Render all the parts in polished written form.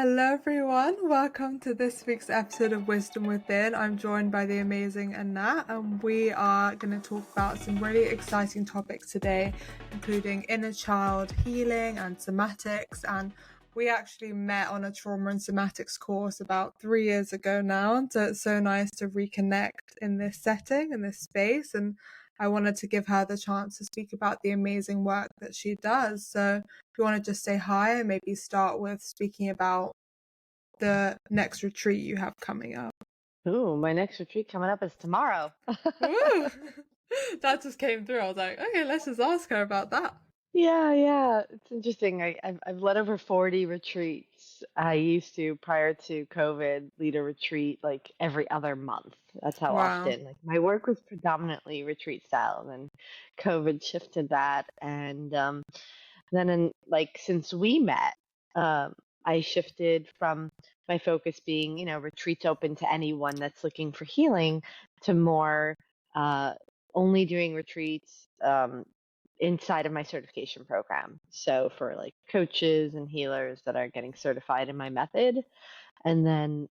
Hello, everyone. Welcome to this week's episode of Wisdom Within. I'm joined by the amazing Anat, and we are going to talk about some really exciting topics today, including inner child healing and somatics. And we actually met on a trauma and somatics course about 3 years ago now. So it's so nice to reconnect in this setting, in this space. And I wanted to give her the chance to speak about the amazing work that she does. So if you want to just say hi and maybe start with speaking about the next retreat you have coming up. Ooh, my next retreat coming up is tomorrow. Ooh, that just came through. I was like, okay, let's just ask her about that. Yeah. It's interesting. I've led over 40 retreats. I used to, prior to COVID, lead a retreat like every other month. That's how Wow. often. Like my work was predominantly retreat style, and COVID shifted that. And then, since we met, I shifted from my focus being, retreats open to anyone that's looking for healing to more uh, only doing retreats inside of my certification program. So for like coaches and healers that are getting certified in my method. And then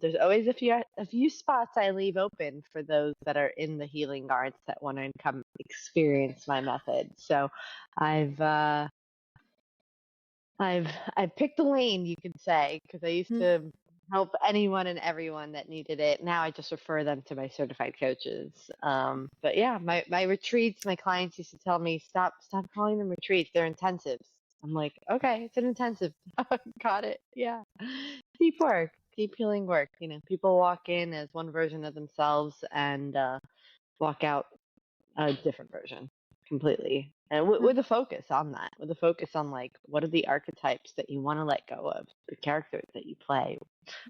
there's always a few spots I leave open for those that are in the healing guards that want to come experience my method. So I've uh, I've picked a lane, you could say, because I used Mm. to help anyone and everyone that needed it. Now I just refer them to my certified coaches. But yeah, my retreats, my clients used to tell me, stop calling them retreats. They're intensives. I'm like, okay, it's an intensive. Got it. Yeah. Deep work, deep healing work. People walk in as one version of themselves and walk out a different version completely. And with a focus on that, with a focus on like, what are the archetypes that you want to let go of, the characters that you play,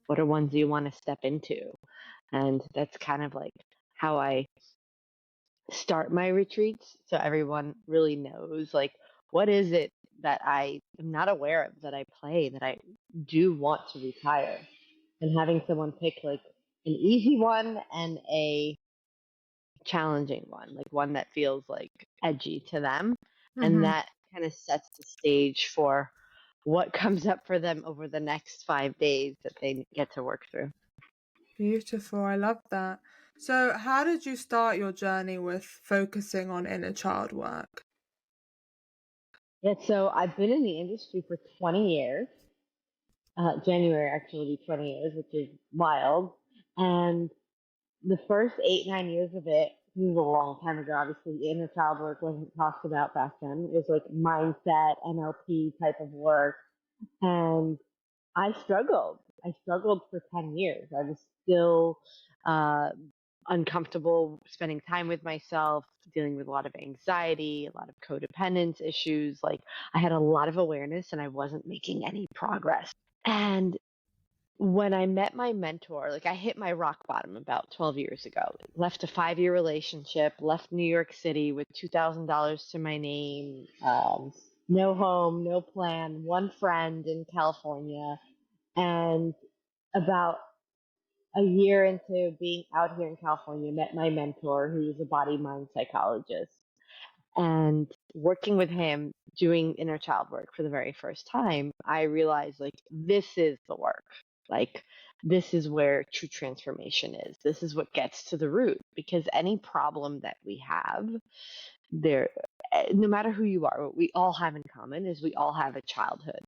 what are ones you want to step into. And that's kind of like how I start my retreats. So everyone really knows like, what is it that I am not aware of that I play that I do want to retire? And having someone pick like an easy one and a challenging one, like one that feels like edgy to them. And Mm-hmm. that kind of sets the stage for what comes up for them over the next 5 days that they get to work through. Beautiful. I love that. So, how did you start your journey with focusing on inner child work? Yeah, so I've been in the industry for 20 years. January actually will be 20 years, which is wild. And the first 8, 9 years of it, this is a long time ago, obviously, inner child work wasn't talked about back then. It was like mindset, NLP type of work. And I struggled. I struggled for 10 years. I was still uh, uncomfortable spending time with myself, dealing with a lot of anxiety, a lot of codependence issues. Like I had a lot of awareness and I wasn't making any progress. And when I met my mentor, like I hit my rock bottom about 12 years ago. Left a 5 year relationship, left New York City with $2,000 to my name, no home, no plan, one friend in California. And about a year into being out here in California, met my mentor, who is a body mind psychologist. And working with him, doing inner child work for the very first time, I realized like, this is the work. Like, this is where true transformation is. This is what gets to the root because any problem that we have, there, no matter who you are, what we all have in common is we all have a childhood.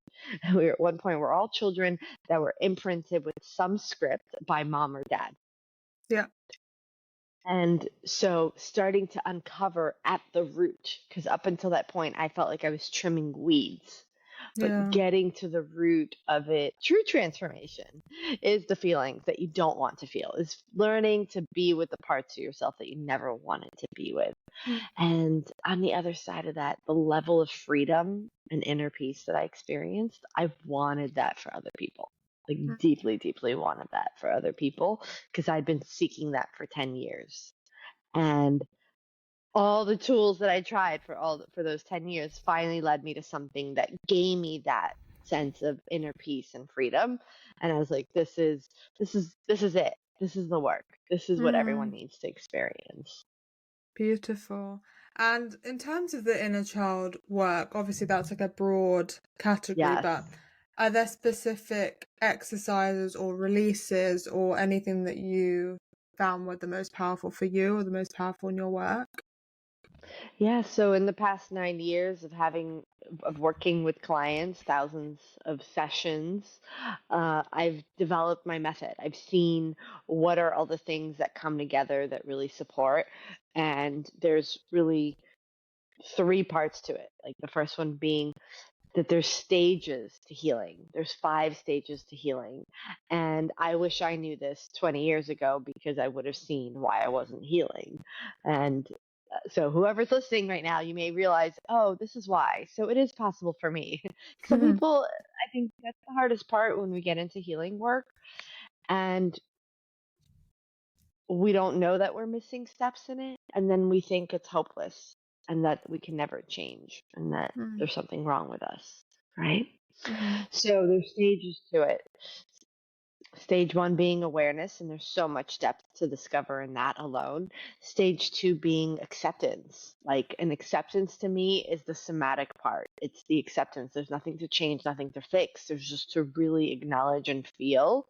We're at one point, we're all children that were imprinted with some script by mom or dad. Yeah. And so starting to uncover at the root, because up until that point, I felt like I was trimming weeds. But Yeah. getting to the root of it, true transformation is the feelings that you don't want to feel, is learning to be with the parts of yourself that you never wanted to be with. And on the other side of that, the level of freedom and inner peace that I experienced, I wanted that for other people. Like deeply, deeply wanted that for other people because I'd been seeking that for 10 years. And all the tools that I tried for those 10 years finally led me to something that gave me that sense of inner peace and freedom. And I was like, this is it. This is the work. This is what everyone Mm, needs to experience. beautiful. And in terms of the inner child work, obviously that's like a broad category, Yes. but Are there specific exercises or releases or anything that you found were the most powerful for you or the most powerful in your work? Yeah, so in the past 9 years of working with clients, thousands of sessions, I've developed my method. I've seen what are all the things that come together that really support, and there's really three parts to it. Like the first one being that there's stages to healing. There's 5 stages to healing. And I wish I knew this 20 years ago because I would have seen why I wasn't healing. And so whoever's listening right now, you may realize, oh, this is why. So it is possible for me. Some people, I think that's the hardest part when we get into healing work. And we don't know that we're missing steps in it. And then we think it's hopeless and that we can never change and that Mm, there's something wrong with us. Right. mhm, So there's stages to it. Stage one being awareness, and there's so much depth to discover in that alone. Stage two being acceptance. Like an acceptance to me is the somatic part. It's the acceptance. There's nothing to change, nothing to fix. There's just to really acknowledge and feel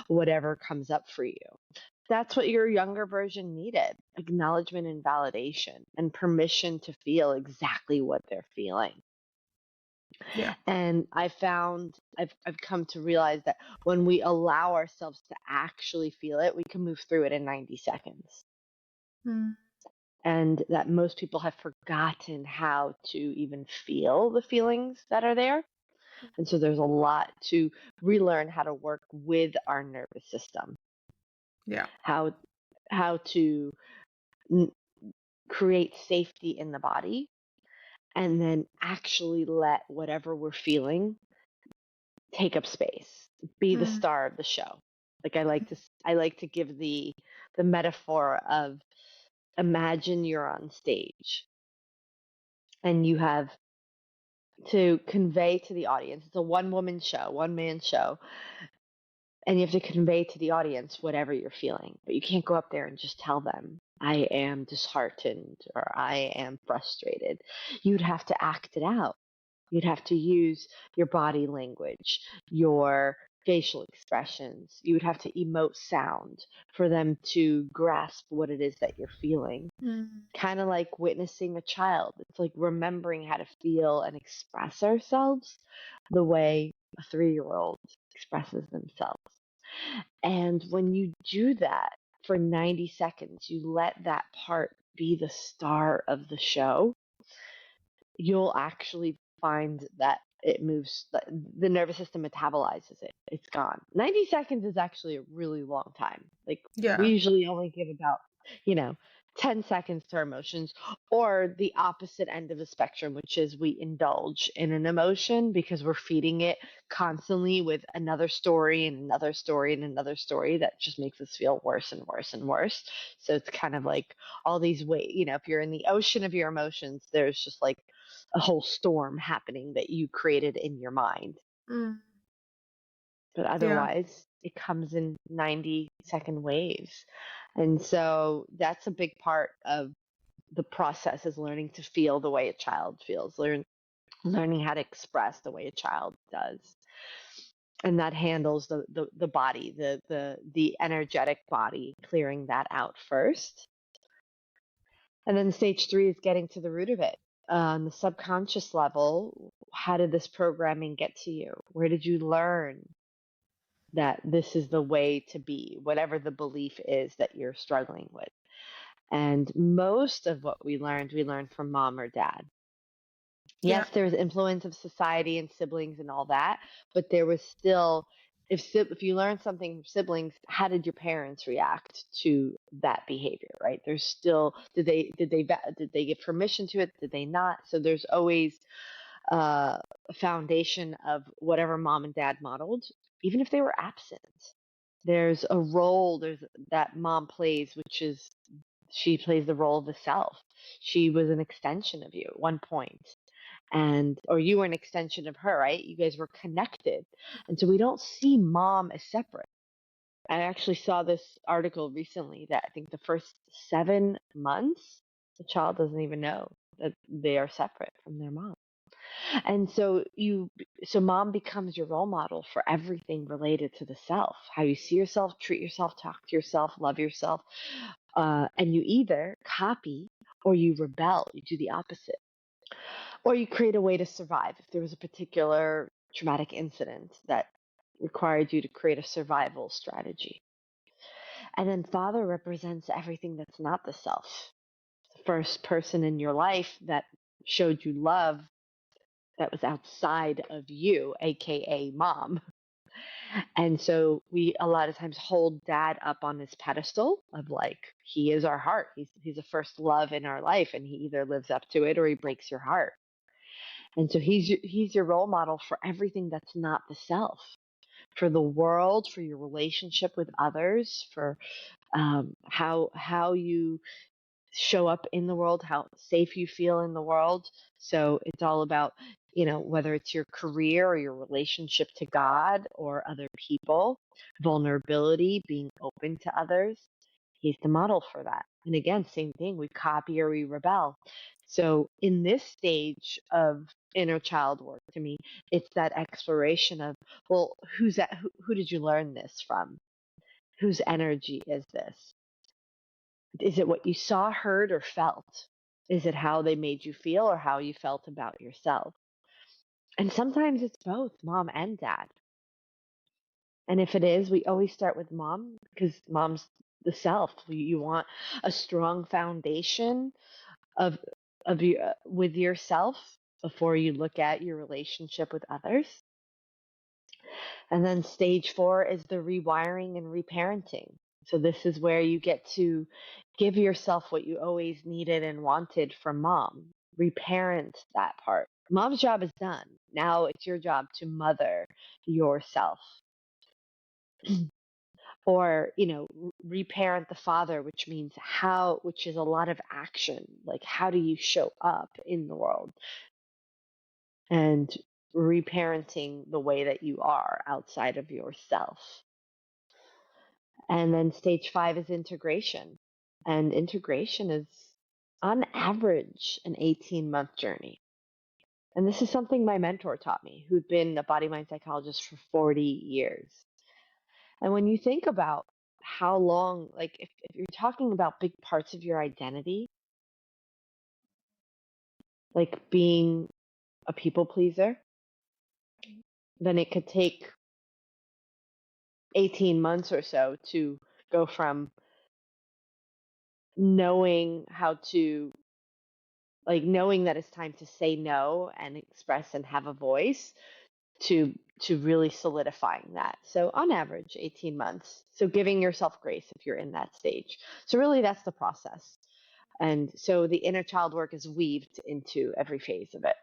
whatever comes up for you. That's what your younger version needed: acknowledgement and validation, and permission to feel exactly what they're feeling. yeah. And I've come to realize that when we allow ourselves to actually feel it, we can move through it in 90 seconds. Mm, And that most people have forgotten how to even feel the feelings that are there. And so there's a lot to relearn how to work with our nervous system, yeah. how to n- create safety in the body, and then actually let whatever we're feeling take up space, be the Mm, star of the show. Like I like to give the metaphor of, imagine you're on stage and you have to convey to the audience. It's a one woman show, one man show, and you have to convey to the audience whatever you're feeling. But you can't go up there and just tell them, I am disheartened or I am frustrated. You'd have to act it out. You'd have to use your body language, your facial expressions. You would have to emote sound for them to grasp what it is that you're feeling. mm, Kind of like witnessing a child. It's like remembering how to feel and express ourselves the way a 3-year-old expresses themselves. And when you do that for 90 seconds, you let that part be the star of the show, you'll actually find that it moves, the nervous system metabolizes it. It's gone. 90 seconds is actually a really long time. Like we yeah. usually only give about, you know, 10 seconds to our emotions, or the opposite end of the spectrum, which is we indulge in an emotion because we're feeding it constantly with another story and another story and another story that just makes us feel worse and worse and worse. So it's kind of like all these ways, if you're in the ocean of your emotions, there's just like a whole storm happening that you created in your mind. Mm, But yeah. otherwise, it comes in 90-second waves. And so that's a big part of the process, is learning to feel the way a child feels, learning how to express the way a child does. And that handles the body, the energetic body, clearing that out first. And then stage three is getting to the root of it. On the subconscious level, how did this programming get to you? Where did you learn that this is the way to be, whatever the belief is that you're struggling with? And most of what we learned from mom or dad. Yeah. Yes, there was influence of society and siblings and all that, but there was still, if you learn something from siblings, how did your parents react to that behavior, right? There's still, did they give permission to it? Did they not? So there's always a foundation of whatever mom and dad modeled, even if they were absent. There's a role there's that mom plays, which is she plays the role of the self. She was an extension of you at one point, and or you were an extension of her, right? You guys were connected. And so we don't see mom as separate. I actually saw this article recently that I think the first 7 months the child doesn't even know that they are separate from their mom. And so mom becomes your role model for everything related to the self, how you see yourself, treat yourself, talk to yourself, love yourself. And you either copy or you rebel, you do the opposite, or you create a way to survive. If there was a particular traumatic incident that required you to create a survival strategy. And then father represents everything that's not the self. The first person in your life that showed you love that was outside of you, aka mom. And so we a lot of times hold dad up on this pedestal of like he is our heart. He's the first love in our life, and he either lives up to it or he breaks your heart. And so he's your role model for everything that's not the self, for the world, for your relationship with others, for how you show up in the world, how safe you feel in the world. So it's all about, whether it's your career or your relationship to God or other people, vulnerability, being open to others. He's the model for that. And again, same thing, we copy or we rebel. So in this stage of inner child work, to me, it's that exploration of, well, who's that? Who did you learn this from? Whose energy is this? Is it what you saw, heard, or felt? Is it how they made you feel or how you felt about yourself? And sometimes it's both mom and dad. And if it is, we always start with mom because mom's the self. You want a strong foundation of you with yourself before you look at your relationship with others. And then stage 4 is the rewiring and reparenting. So this is where you get to give yourself what you always needed and wanted from mom. Reparent that part. Mom's job is done. Now it's your job to mother yourself. Or, reparent the father, which means which is a lot of action. Like, how do you show up in the world? And reparenting the way that you are outside of yourself. And then stage 5 is integration. And integration is, on average, an 18-month journey. And this is something my mentor taught me, who'd been a body mind psychologist for 40 years. And when you think about how long, like if you're talking about big parts of your identity, like being a people pleaser, then it could take 18 months or so to go from knowing how to knowing that it's time to say no and express and have a voice to really solidifying that. So on average 18 months. So giving yourself grace if you're in that stage. So really that's the process. And so the inner child work is weaved into every phase of it.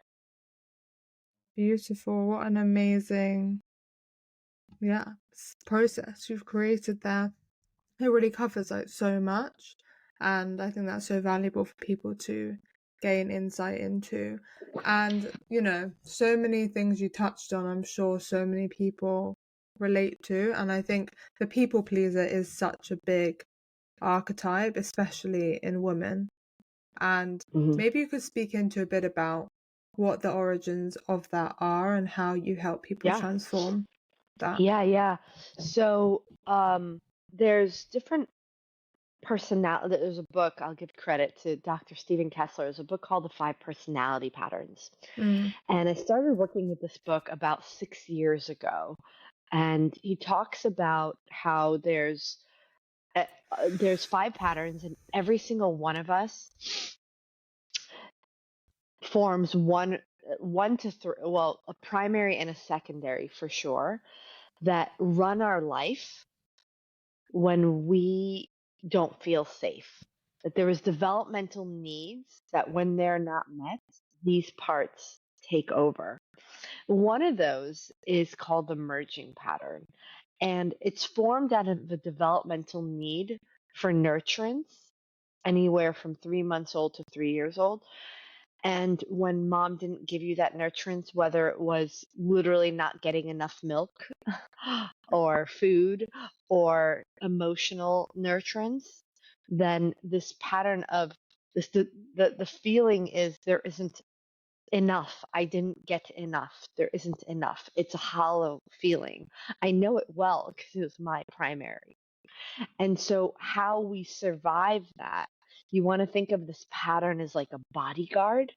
Beautiful. What an amazing, process you've created there. It really covers like so much, and I think that's so valuable for people to gain insight into. And so many things you touched on, I'm sure so many people relate to. And I think the people pleaser is such a big archetype, especially in women. And Mm-hmm. maybe you could speak into a bit about what the origins of that are and how you help people Yeah. transform that. Yeah. So there's different personality. There's a book, I'll give credit to Dr. Stephen Kessler. There's a book called The 5 Personality Patterns. Mm. And I started working with this book about 6 years ago. And he talks about how there's 5 patterns, and every single one of us forms one to three, well, a primary and a secondary for sure, that run our life when we don't feel safe. That there is developmental needs that when they're not met, these parts take over. One of those is called the merging pattern, and it's formed out of the developmental need for nurturance, anywhere from 3 months old to 3 years old. And when mom didn't give you that nurturance, whether it was literally not getting enough milk or food or emotional nurturance, then this pattern of this, the feeling is there isn't enough. I didn't get enough. There isn't enough. It's a hollow feeling. I know it well because it was my primary. And so, how we survive that, you want to think of this pattern as like a bodyguard,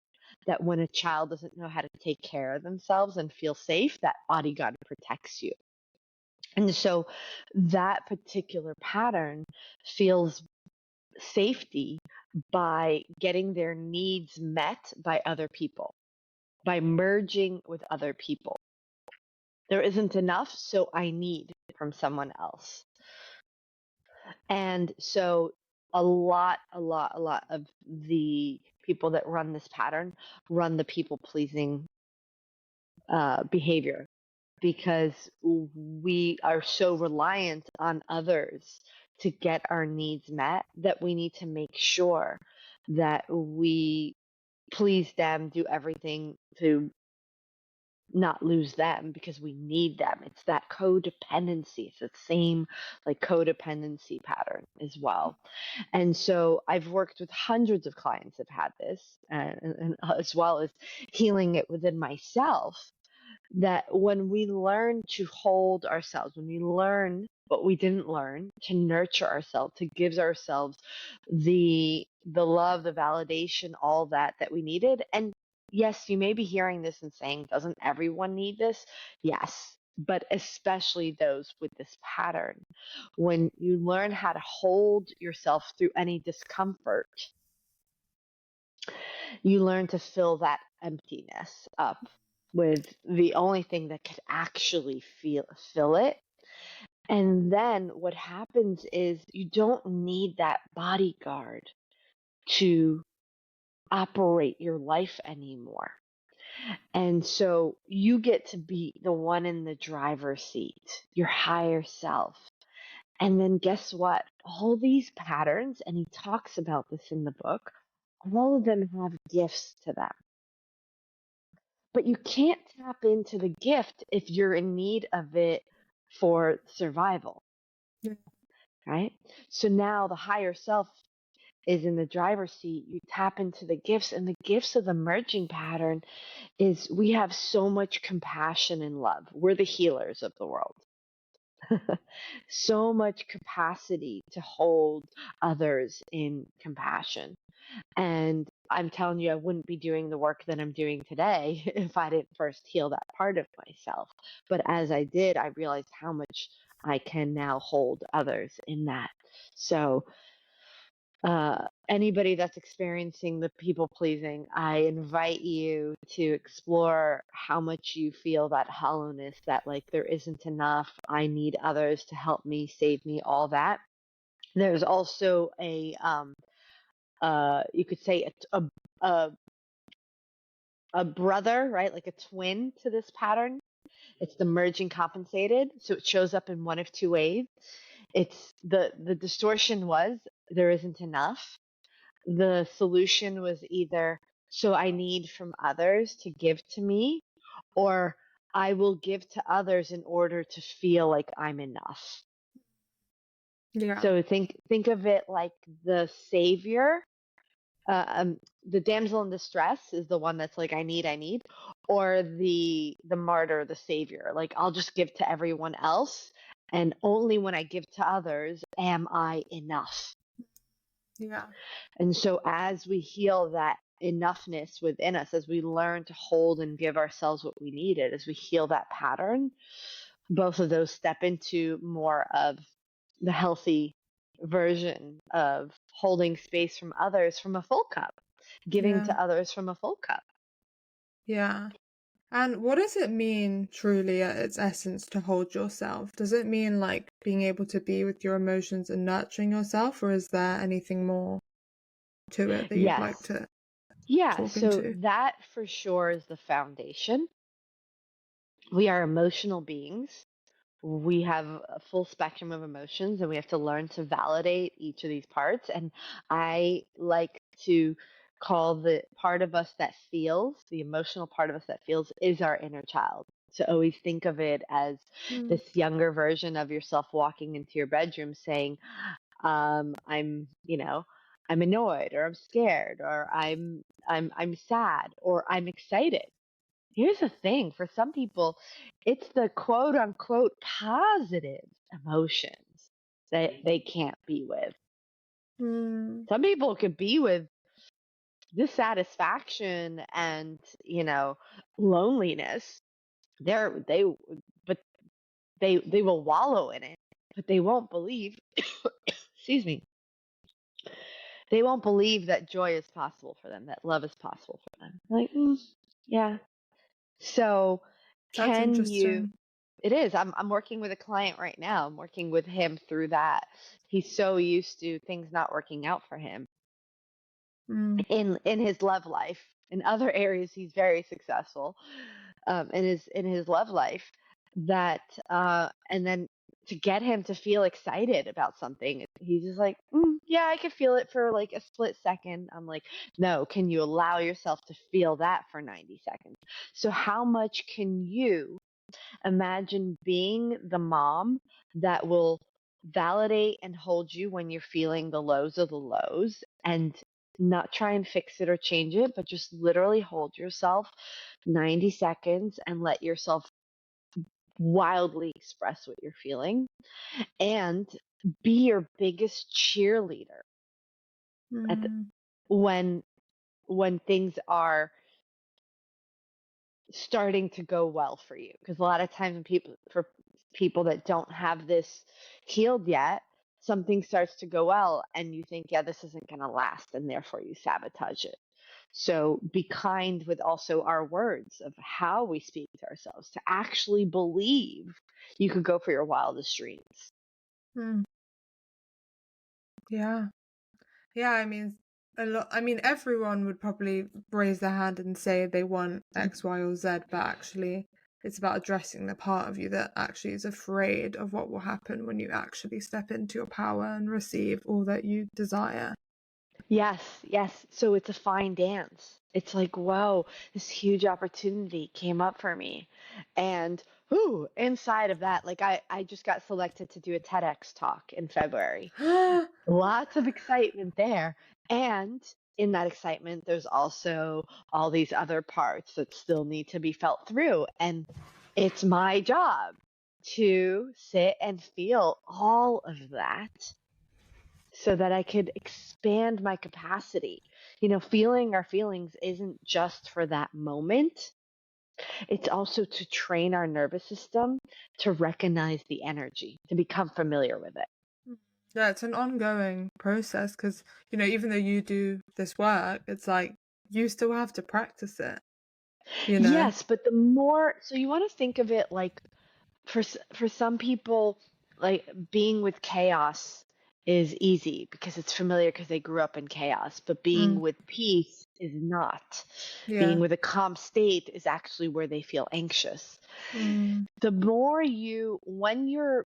that when a child doesn't know how to take care of themselves and feel safe, that bodyguard protects you. And so, that particular pattern feels safety by getting their needs met by other people, by merging with other people. There isn't enough, so I need from someone else. And so a lot of the people that run this pattern run the people pleasing behavior, because we are so reliant on others to get our needs met that we need to make sure that we please them, do everything to not lose them because we need them. It's that codependency. It's the same like codependency pattern as well. And so I've worked with hundreds of clients that have had this, and as well as healing it within myself, that when we learn to hold ourselves, when we learn what we didn't learn, to nurture ourselves, to give ourselves the love, the validation, all that we needed. And yes, you may be hearing this and saying, doesn't everyone need this? Yes, but especially those with this pattern. When you learn how to hold yourself through any discomfort, you learn to fill that emptiness up with the only thing that could actually fill it. And then what happens is you don't need that bodyguard to operate your life anymore. And so you get to be the one in the driver's seat, your higher self. And then guess what? All these patterns, and he talks about this in the book, all of them have gifts to them. But you can't tap into the gift if you're in need of it for survival, Yeah. right? So now the higher self is in the driver's seat. You tap into the gifts, and the gifts of the merging pattern is we have so much compassion and love. We're the healers of the world. So much capacity to hold others in compassion. And I'm telling you, I wouldn't be doing the work that I'm doing today if I didn't first heal that part of myself. But as I did, I realized how much I can now hold others in that. So, anybody that's experiencing the people pleasing, I invite you to explore how much you feel that hollowness, that like there isn't enough, I need others to help me, save me, all that. There's also you could say a a brother, right? Like a twin to this pattern. It's the merging compensated. So it shows up in one of two ways. It's the distortion was there isn't enough. The solution was either so I need from others to give to me, or I will give to others in order to feel like I'm enough. Yeah. So think of it like the savior, the damsel in distress is the one that's like I need, or the martyr, the savior, like I'll just give to everyone else, and only when I give to others am I enough. Yeah. And so as we heal that enoughness within us, as we learn to hold and give ourselves what we needed, as we heal that pattern, both of those step into more of the healthy version of holding space from others from a full cup, giving Yeah. to others from a full cup. Yeah. And what does it mean truly at its essence to hold yourself? Does it mean like being able to be with your emotions and nurturing yourself, or is there anything more to it that you'd like Yes. to Yeah. talk So into? that for sure is the foundation. We are emotional beings. We have a full spectrum of emotions, and we have to learn to validate each of these parts. And I like to call the part of us that feels, the emotional part of us that feels, is our inner child. So always think of it as Mm. this younger version of yourself walking into your bedroom saying, I'm, I'm annoyed, or I'm scared, or I'm sad, or I'm excited. Here's the thing, for some people, it's the quote unquote positive emotions that they can't be with. Mm. Some people could be with dissatisfaction and, loneliness. They but they will wallow in it, but they won't believe excuse me. They won't believe that joy is possible for them, that love is possible for them. Like, yeah. So, That's can you? interesting. It is. I'm working with a client right now. I'm working with him through that. He's so used to things not working out for him Mm. in his love life. In other areas, he's very successful in his love life. That and then to get him to feel excited about something, he's just like, yeah, I could feel it for like a split second. I'm like, no, can you allow yourself to feel that for 90 seconds? So how much can you imagine being the mom that will validate and hold you when you're feeling the lows of the lows, and not try and fix it or change it, but just literally hold yourself 90 seconds and let yourself wildly express what you're feeling, and be your biggest cheerleader at the, Mm. when things are starting to go well for you, because a lot of times when people that don't have this healed yet, something starts to go well and you think, yeah, this isn't going to last, and therefore you sabotage it. So be kind with also our words of how we speak to ourselves, to actually believe you could go for your wildest dreams. Mm. Yeah. Yeah, I mean, everyone would probably raise their hand and say they want X, Y, or Z, but actually, it's about addressing the part of you that actually is afraid of what will happen when you actually step into your power and receive all that you desire. Yes, yes. So it's a fine dance. It's like, whoa, this huge opportunity came up for me. And inside of that, like I just got selected to do a TEDx talk in February. Lots of excitement there. And in that excitement, there's also all these other parts that still need to be felt through. And it's my job to sit and feel all of that so that I could expand my capacity. Feeling our feelings isn't just for that moment, it's also to train our nervous system to recognize the energy, to become familiar with it. Yeah, it's an ongoing process because, even though you do this work, it's like you still have to practice it, you know? Yes, but the more, so you want to think of it like, for some people, like being with chaos is easy because it's familiar because they grew up in chaos, but being Mm. with peace is not. Being Yeah. with a calm state is actually where they feel anxious. Mm. The more when you're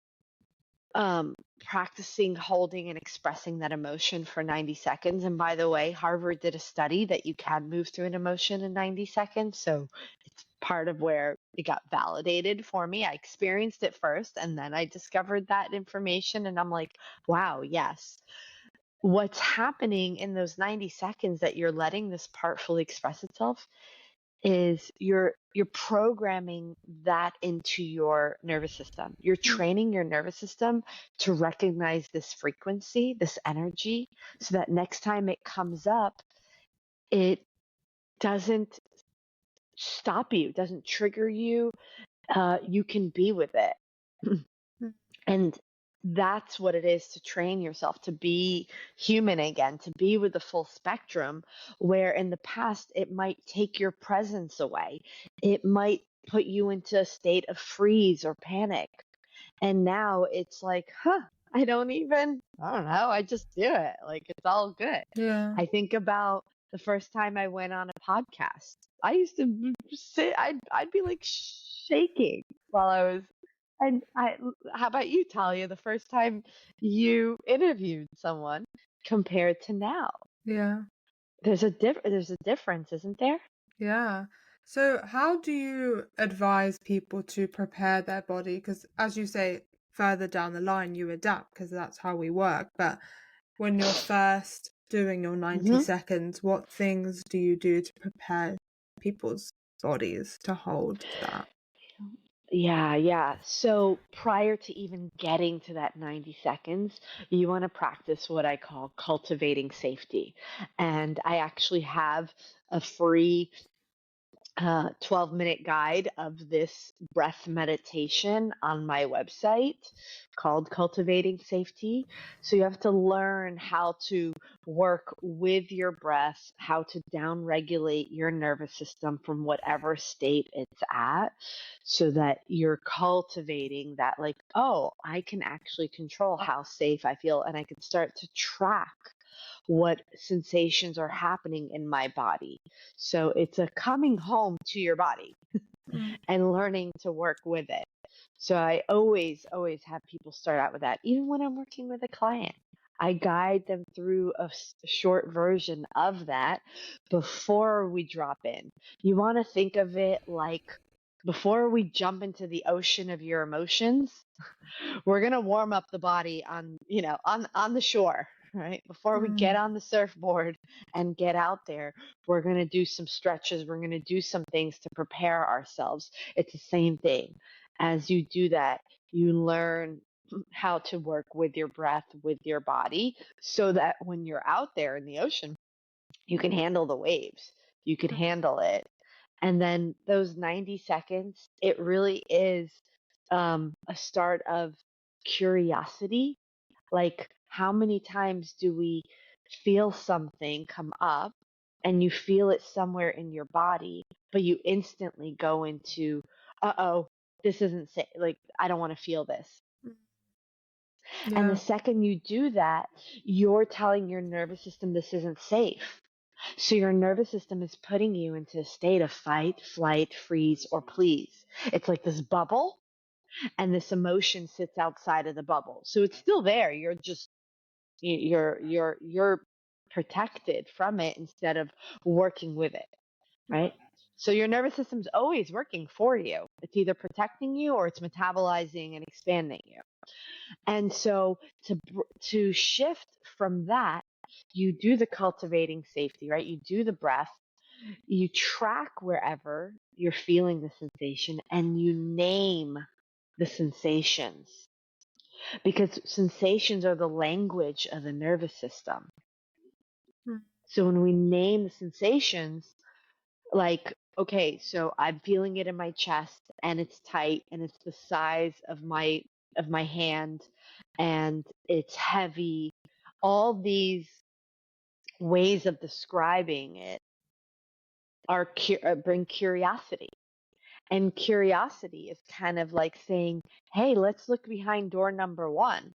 practicing holding and expressing that emotion for 90 seconds. And by the way, Harvard did a study that you can move through an emotion in 90 seconds. So it's part of where it got validated for me. I experienced it first, and then I discovered that information. And I'm like, wow, yes. What's happening in those 90 seconds that you're letting this part fully express itself is you're programming that into your nervous system. You're Mm. training your nervous system to recognize this frequency, this energy, so that next time it comes up, it doesn't stop you, doesn't trigger you. You can be with it. Mm. And that's what it is to train yourself to be human again, to be with the full spectrum, where in the past it might take your presence away. It might put you into a state of freeze or panic. And now it's like, I don't know, I just do it. Like, it's all good. Yeah. I think about the first time I went on a podcast. I used to sit, I'd be like shaking while I was, and how about you, Talia, the first time you interviewed someone compared to now? Yeah. There's a difference, isn't there? Yeah. So, how do you advise people to prepare their body? Because, as you say, further down the line, you adapt because that's how we work. But when you're first doing your 90 Hmm. seconds, what things do you do to prepare people's bodies to hold that? Yeah, yeah. So prior to even getting to that 90 seconds, you want to practice what I call cultivating safety. And I actually have a free 12-minute guide of this breath meditation on my website called Cultivating Safety. So you have to learn how to work with your breath, how to down regulate your nervous system from whatever state it's at, so that you're cultivating that, like, oh, I can actually control how safe I feel, and I can start to track what sensations are happening in my body. So it's a coming home to your body Mm. and learning to work with it. So I always have people start out with that. Even when I'm working with a client, I guide them through a short version of that before we drop in. You want to think of it like before we jump into the ocean of your emotions, we're going to warm up the body on, on the shore, right? Before we get Mm. on the surfboard and get out there, we're going to do some stretches. We're going to do some things to prepare ourselves. It's the same thing. As you do that, you learn how to work with your breath, with your body, so that when you're out there in the ocean, you can handle the waves. You could handle it. And then those 90 seconds, it really is a start of curiosity. Like, how many times do we feel something come up and you feel it somewhere in your body, but you instantly go into, uh-oh, this isn't safe. Like, I don't want to feel this. And the Yeah. second you do that, you're telling your nervous system this isn't safe. So your nervous system is putting you into a state of fight, flight, freeze, or please. It's like this bubble, and this emotion sits outside of the bubble. So it's still there. You're just you're protected from it instead of working with it, right? So your nervous system's always working for you. It's either protecting you or it's metabolizing and expanding you. And so to shift from that, you do the cultivating safety, right? You do the breath, you track wherever you're feeling the sensation, and you name the sensations, because sensations are the language of the nervous system. Mm. So when we name the sensations, like, okay, so I'm feeling it in my chest and it's tight and it's the size of my hand and it's heavy. All these ways of describing it bring curiosity. And curiosity is kind of like saying, hey, let's look behind door number 1,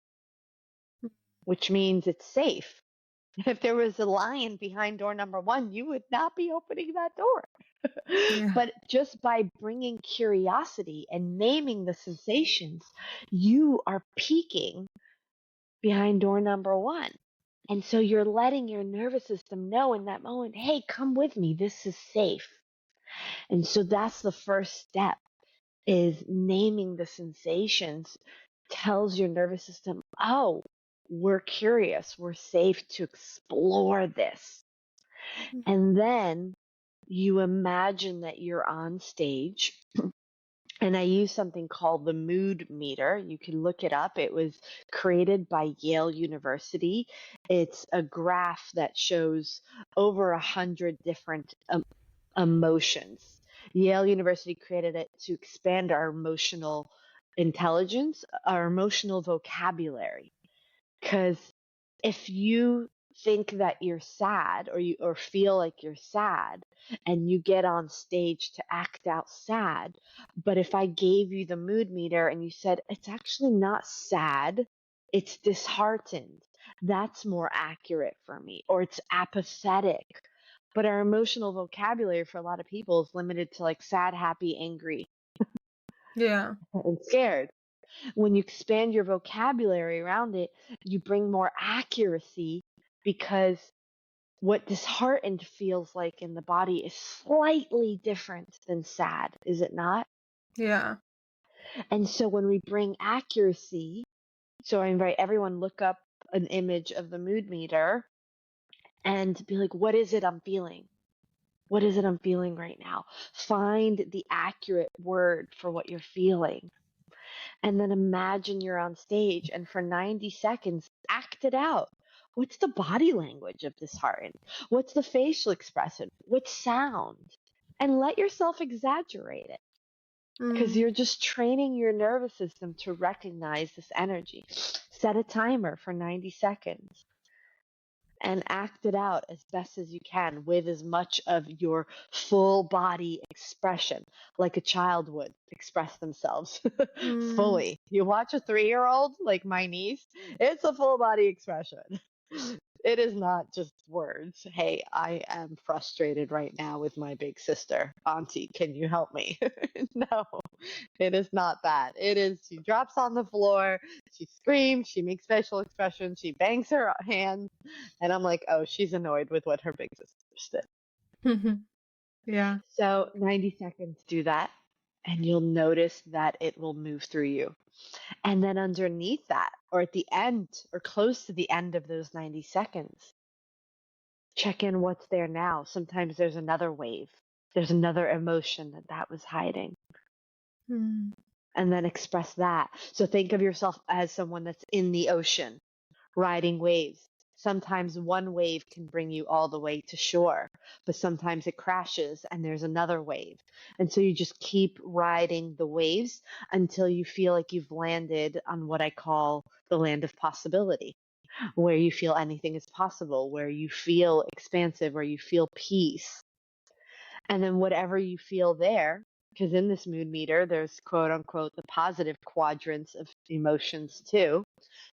which means it's safe. If there was a lion behind door number 1, you would not be opening that door. Yeah. But just by bringing curiosity and naming the sensations, you are peeking behind door number 1. And so you're letting your nervous system know in that moment, hey, come with me. This is safe. And so that's the first step, is naming the sensations tells your nervous system, oh, we're curious. We're safe to explore this. And then you imagine that you're on stage. And I use something called the mood meter. You can look it up. It was created by Yale University. It's a graph that shows over 100 different emotions. Yale University created it to expand our emotional intelligence, our emotional vocabulary. Because if you think that you're sad, or feel like you're sad, and you get on stage to act out sad, but if I gave you the mood meter and you said it's actually not sad, it's disheartened, that's more accurate for me, or it's apathetic. But our emotional vocabulary for a lot of people is limited to like sad, happy, angry, Yeah. and scared. When you expand your vocabulary around it, you bring more accuracy, because what disheartened feels like in the body is slightly different than sad, is it not? Yeah. And so when we bring accuracy, so I invite everyone look up an image of the mood meter and be like, what is it I'm feeling? What is it I'm feeling right now? Find the accurate word for what you're feeling. And then imagine you're on stage and for 90 seconds, act it out. What's the body language of this heart? What's the facial expression? What sound? And let yourself exaggerate it because Mm. you're just training your nervous system to recognize this energy. Set a timer for 90 seconds and act it out as best as you can with as much of your full body expression, like a child would express themselves Mm. fully. You watch a 3-year-old, like my niece, it's a full body expression. It is not just words. Hey, I am frustrated right now with my big sister. Auntie, can you help me? No, it is not that. It is she drops on the floor, she screams, she makes facial expressions, she bangs her hands, and I'm like, oh, she's annoyed with what her big sister did. Yeah. So 90 seconds, do that, and you'll notice that it will move through you. And then underneath that, or at the end, or close to the end of those 90 seconds, check in what's there now. Sometimes there's another wave, there's another emotion that was hiding, Mm. and then express that. So think of yourself as someone that's in the ocean riding waves. Sometimes one wave can bring you all the way to shore, but sometimes it crashes and there's another wave. And so you just keep riding the waves until you feel like you've landed on what I call the land of possibility, where you feel anything is possible, where you feel expansive, where you feel peace. And then whatever you feel there, because in this mood meter, there's quote unquote the positive quadrants of emotions too.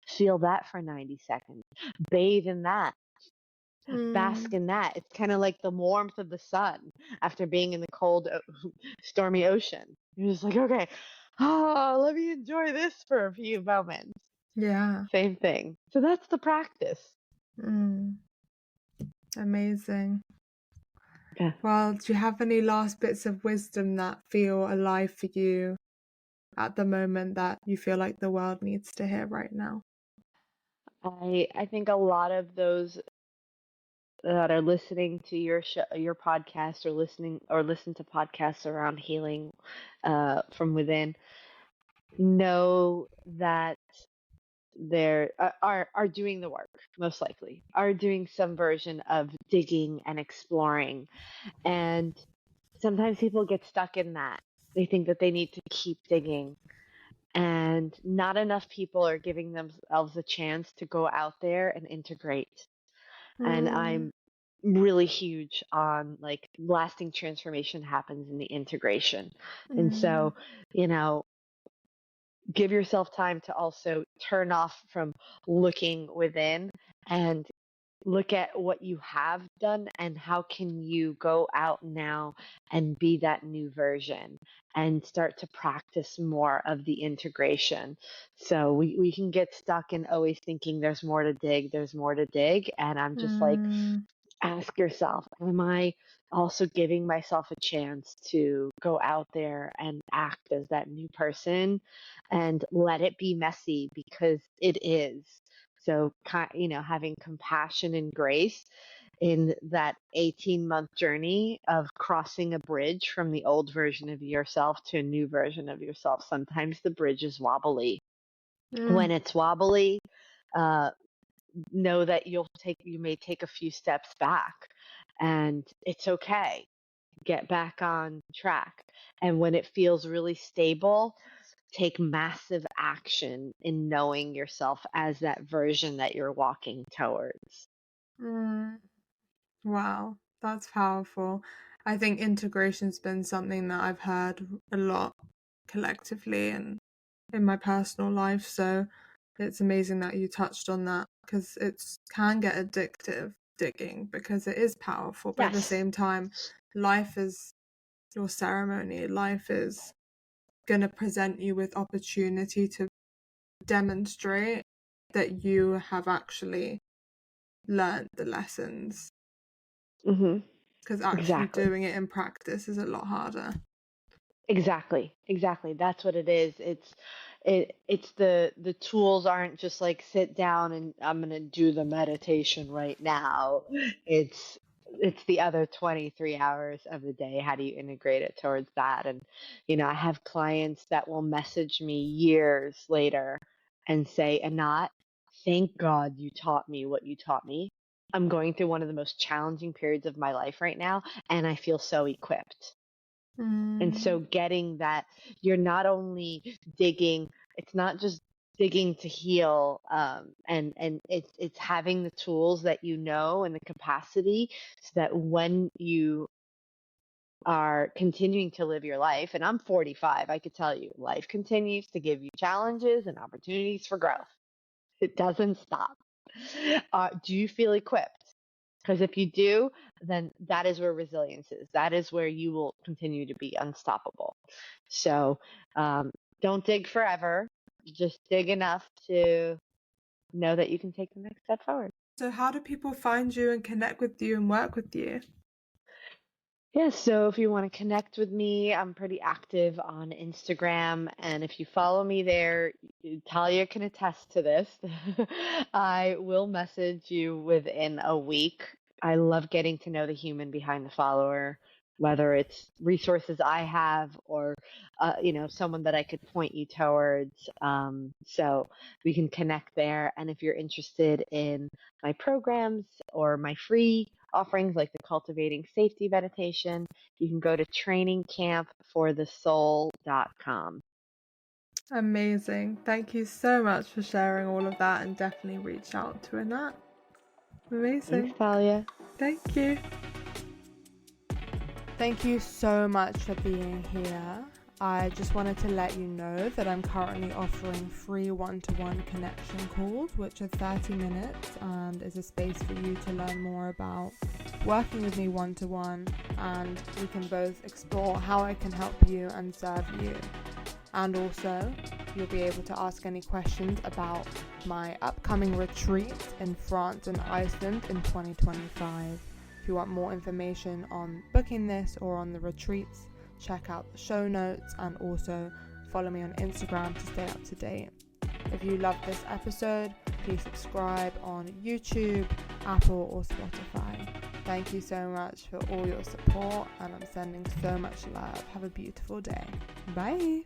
Feel that for 90 seconds. Bathe in that. Bask Mm. in that. It's kind of like the warmth of the sun after being in the cold, stormy ocean. You're just like, okay, oh, let me enjoy this for a few moments. Yeah. Same thing. So that's the practice. Mm. Amazing. Yeah. Well, do you have any last bits of wisdom that feel alive for you at the moment that you feel like the world needs to hear right now? I think a lot of those that are listening to your podcast or listen to podcasts around healing from within know that they're are doing the work, most likely are doing some version of digging and exploring, and sometimes people get stuck in that. They think that they need to keep digging, and not enough people are giving themselves a chance to go out there and integrate. And Mm. I'm really huge on like lasting transformation happens in the integration. And Mm. so, you know, give yourself time to also turn off from looking within and look at what you have done and how can you go out now and be that new version and start to practice more of the integration. So we can get stuck in always thinking there's more to dig, and I'm just like, Mm. ask yourself, am I also giving myself a chance to go out there and act as that new person and let it be messy because it is. So, having compassion and grace in that 18-month journey of crossing a bridge from the old version of yourself to a new version of yourself. Sometimes the bridge is wobbly. Mm. When it's wobbly, uh, know that you may take a few steps back, and it's okay. Get back on track. And when it feels really stable, take massive action in knowing yourself as that version that you're walking towards. Mm. Wow, that's powerful. I think integration's been something that I've heard a lot collectively and in my personal life. So it's amazing that you touched on that because it can get addictive digging because it is powerful. But at the Yes. same time, life is your ceremony. Life is going to present you with opportunity to demonstrate that you have actually learned the lessons Hmm. because actually Exactly. doing it in practice is a lot harder. Exactly. Exactly. That's what it is. It's the tools aren't just like sit down and I'm gonna do the meditation right now. It's it's the other 23 hours of the day. How do you integrate it towards that? And I have clients that will message me years later and say, Anat, thank God you taught me what you taught me. I'm going through one of the most challenging periods of my life right now, and I feel so equipped. And so Mm. getting that, you're not only digging, it's not just digging to heal, and it's having the tools that and the capacity so that when you are continuing to live your life, and I'm 45, I could tell you, life continues to give you challenges and opportunities for growth. It doesn't stop. Do you feel equipped? Because if you do, then that is where resilience is. That is where you will continue to be unstoppable. So don't dig forever. Just dig enough to know that you can take the next step forward. So, how do people find you and connect with you and work with you? Yeah, so if you want to connect with me, I'm pretty active on Instagram. And if you follow me there, Talia can attest to this. I will message you within a week. I love getting to know the human behind the follower, whether it's resources I have or, someone that I could point you towards. So we can connect there. And if you're interested in my programs or my free offerings like the Cultivating Safety Meditation, you can go to trainingcampforthesoul.com. Amazing. Thank you so much for sharing all of that, and definitely reach out to Anat. Thanks, Amazing. Talia. Thank you. Thank you so much for being here. I just wanted to let you know that I'm currently offering free one-to-one connection calls, which are 30 minutes and is a space for you to learn more about working with me one-to-one, and we can both explore how I can help you and serve you. And also, you'll be able to ask any questions about my upcoming retreat in France and Iceland in 2025. If you want more information on booking this or on the retreats, check out the show notes and also follow me on Instagram to stay up to date. If you loved this episode, please subscribe on YouTube, Apple or Spotify. Thank you so much for all your support, and I'm sending so much love. Have a beautiful day. Bye.